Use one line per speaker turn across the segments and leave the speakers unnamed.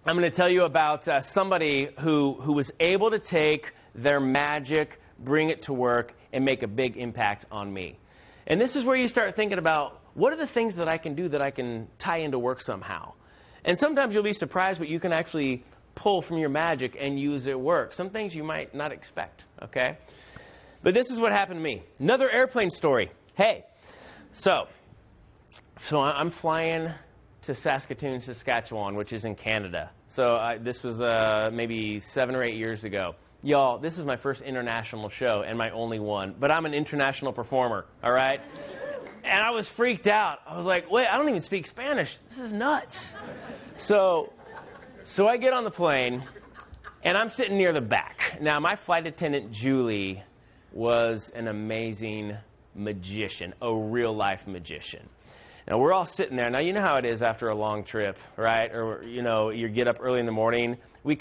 I'm going to tell you about somebody who was able to take their magic, bring it to work, and make a big impact on me. And this is where you start thinking about, what are the things that I can do that I can tie into work somehow? And sometimes you'll be surprised what you can actually pull from your magic and use at work. Some things you might not expect, okay? But this is what happened to me. Another airplane story. Hey, so I'm flying to Saskatoon, Saskatchewan, which is in Canada. So this was maybe 7 or 8 years ago. Y'all, this is my first international show and my only one, but I'm an international performer, all right? And I was freaked out. I was like, wait, I don't even speak Spanish. This is nuts. So I get on the plane, and I'm sitting near the back. Now, my flight attendant, Julie, was an amazing magician, a real-life magician. Now, we're all sitting there. Now, you know how it is after a long trip, right? Or, you know, you get up early in the morning.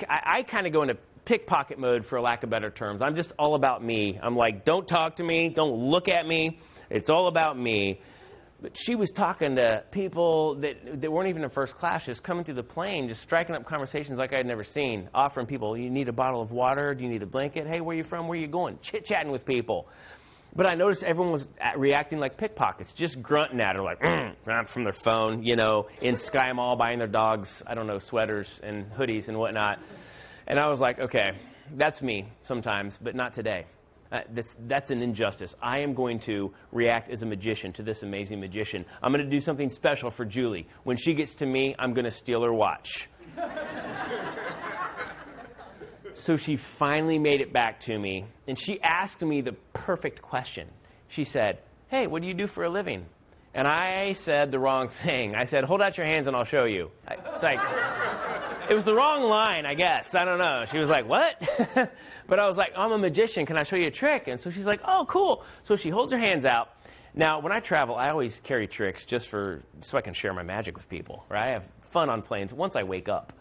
I kind of go into pickpocket mode, for lack of better terms. I'm just all about me. I'm like, don't talk to me. Don't look at me. It's all about me. But she was talking to people that weren't even in first class, just coming through the plane, just striking up conversations like I had never seen, offering people, you need a bottle of water? Do you need a blanket? Hey, where are you from? Where are you going? Chit-chatting with people. But I noticed everyone was reacting like pickpockets, just grunting at her, like, from their phone, you know, in Sky Mall buying their dogs, I don't know, sweaters and hoodies and whatnot. And I was like, okay, that's me sometimes, but not today. That's an injustice. I am going to react as a magician to this amazing magician. I'm going to do something special for Julie. When she gets to me, I'm going to steal her watch. So she finally made it back to me, and she asked me the perfect question. She said, hey, what do you do for a living? And I said the wrong thing. I said, hold out your hands and I'll show you. It's like, it was the wrong line, I guess. I don't know. She was like, what? But I was like, I'm a magician. Can I show you a trick? And so she's like, oh, cool. So she holds her hands out. Now, when I travel, I always carry tricks just so I can share my magic with people, right? I have fun on planes once I wake up.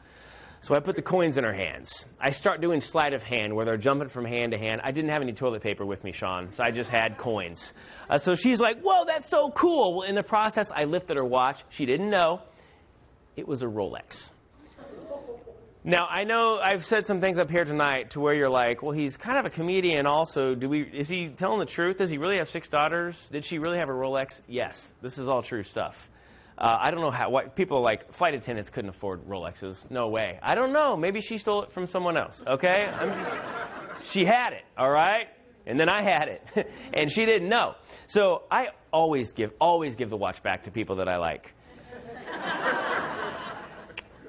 So I put the coins in her hands. I start doing sleight of hand, where they're jumping from hand to hand. I didn't have any toilet paper with me, Sean, so I just had coins. So she's like, whoa, that's so cool. Well, in the process, I lifted her watch. She didn't know. It was a Rolex. Now, I know I've said some things up here tonight to where you're like, well, he's kind of a comedian also. Is he telling the truth? Does he really have 6 daughters? Did she really have a Rolex? Yes, this is all true stuff. I don't know why people like flight attendants couldn't afford Rolexes. No way. I don't know. Maybe she stole it from someone else, okay? She had it, all right? And then I had it, and she didn't know. So I always give the watch back to people that I like.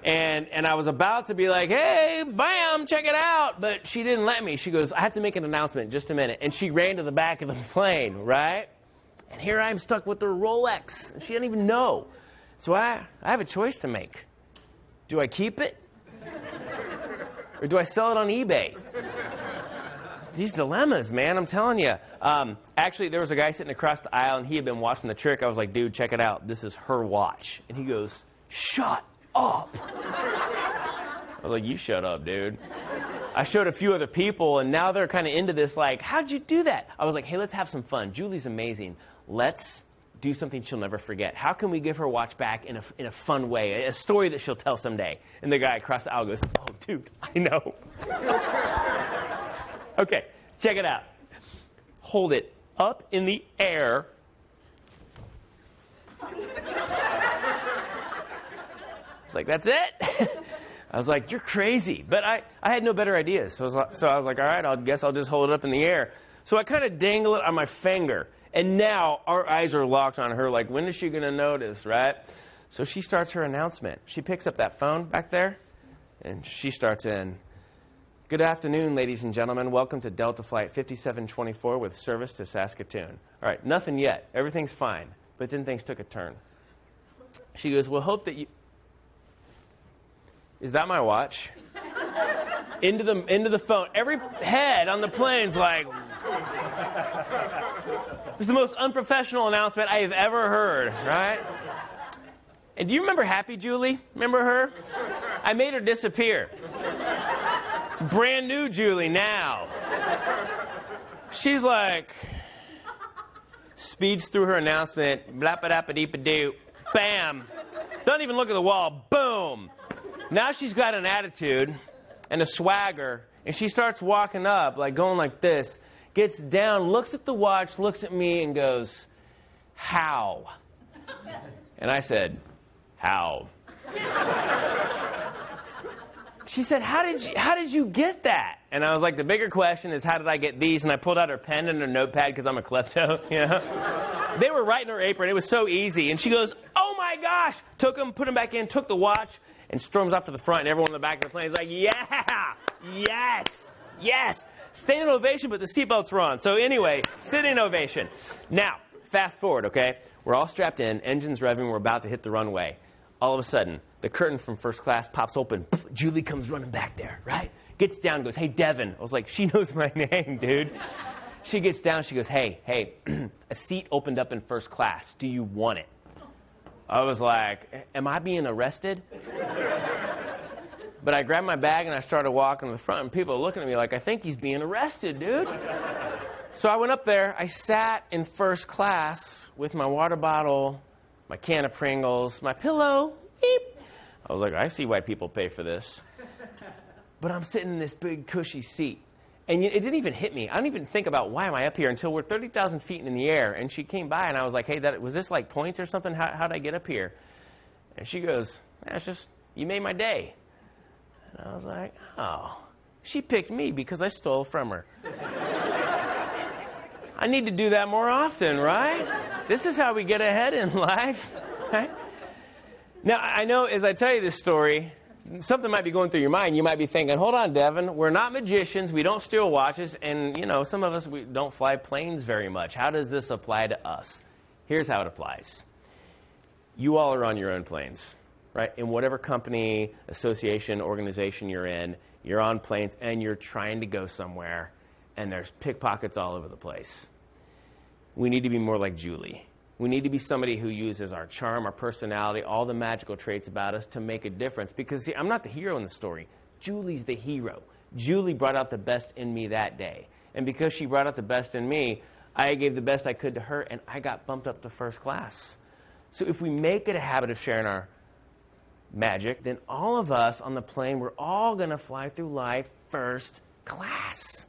And I was about to be like, hey, bam, check it out. But she didn't let me. She goes, I have to make an announcement, just a minute. And she ran to the back of the plane, right? And here I'm stuck with the Rolex. She didn't even know. So I have a choice to make. Do I keep it? Or do I sell it on eBay? These dilemmas, man, I'm telling you. Actually, there was a guy sitting across the aisle, and he had been watching the trick. I was like, dude, check it out. This is her watch. And he goes, shut up. I was like, you shut up, dude. I showed a few other people, and now they're kind of into this, like, how'd you do that? I was like, hey, let's have some fun. Julie's amazing. Let's do something she'll never forget. How can we give her watch back in a fun way, a story that she'll tell someday? And the guy across the aisle goes, oh, dude, I know. Okay, check it out. Hold it up in the air. It's like, that's it? I was like, you're crazy. But I had no better ideas. So I was like, all right, I guess I'll just hold it up in the air. So I kind of dangle it on my finger. And now our eyes are locked on her, like, when is she going to notice, right? So she starts her announcement. She picks up that phone back there, and she starts in, good afternoon, ladies and gentlemen. Welcome to Delta Flight 5724 with service to Saskatoon. All right, nothing yet. Everything's fine. But then things took a turn. She goes, well, hope that you... Is that my watch? Into the phone. Every head on the plane's like... It's the most unprofessional announcement I have ever heard, right? And do you remember Happy Julie? Remember her? I made her disappear. It's brand new Julie now. She's like, speeds through her announcement, blap-a-dap-a-deep-a-doo, bam. Doesn't even look at the wall, boom. Now she's got an attitude and a swagger, and she starts walking up, like going like this, gets down, looks at the watch, looks at me, and goes, "How?" And I said, "How?" She said, how did you get that? And I was like, the bigger question is, how did I get these? And I pulled out her pen and her notepad because I'm a klepto, you know? They were right in her apron. It was so easy. And she goes, "Oh my gosh!" Took them, put them back in, took the watch, and storms off to the front. And everyone in the back of the plane is like, "Yeah! Yes! Yes!" Standing ovation, but the seatbelts were on. So anyway, sitting ovation. Now, fast forward, okay? We're all strapped in, engines revving, we're about to hit the runway. All of a sudden, the curtain from first class pops open. Julie comes running back there, right? Gets down, goes, "Hey, Devin." I was like, she knows my name, dude. She gets down, she goes, hey, a seat opened up in first class. Do you want it? I was like, am I being arrested? But I grabbed my bag and I started walking to the front, and people are looking at me like, I think he's being arrested, dude. So I went up there, I sat in first class with my water bottle, my can of Pringles, my pillow, beep. I was like, I see why people pay for this. But I'm sitting in this big, cushy seat. And it didn't even hit me. I didn't even think about why am I up here until we're 30,000 feet in the air. And she came by, and I was like, hey, was this like points or something? How'd I get up here? And she goes, it's just, you made my day. And I was like, oh, she picked me because I stole from her. I need to do that more often, right? This is how we get ahead in life, right? Now, I know as I tell you this story, something might be going through your mind. You might be thinking, hold on, Devin, we're not magicians. We don't steal watches. And, you know, some of us, we don't fly planes very much. How does this apply to us? Here's how it applies. You all are on your own planes, right? In whatever company, association, organization you're in, you're on planes and you're trying to go somewhere, and there's pickpockets all over the place. We need to be more like Julie. We need to be somebody who uses our charm, our personality, all the magical traits about us to make a difference. Because, see, I'm not the hero in the story. Julie's the hero. Julie brought out the best in me that day. And because she brought out the best in me, I gave the best I could to her, and I got bumped up to first class. So if we make it a habit of sharing our magic, then all of us on the plane, we're all going to fly through life first class.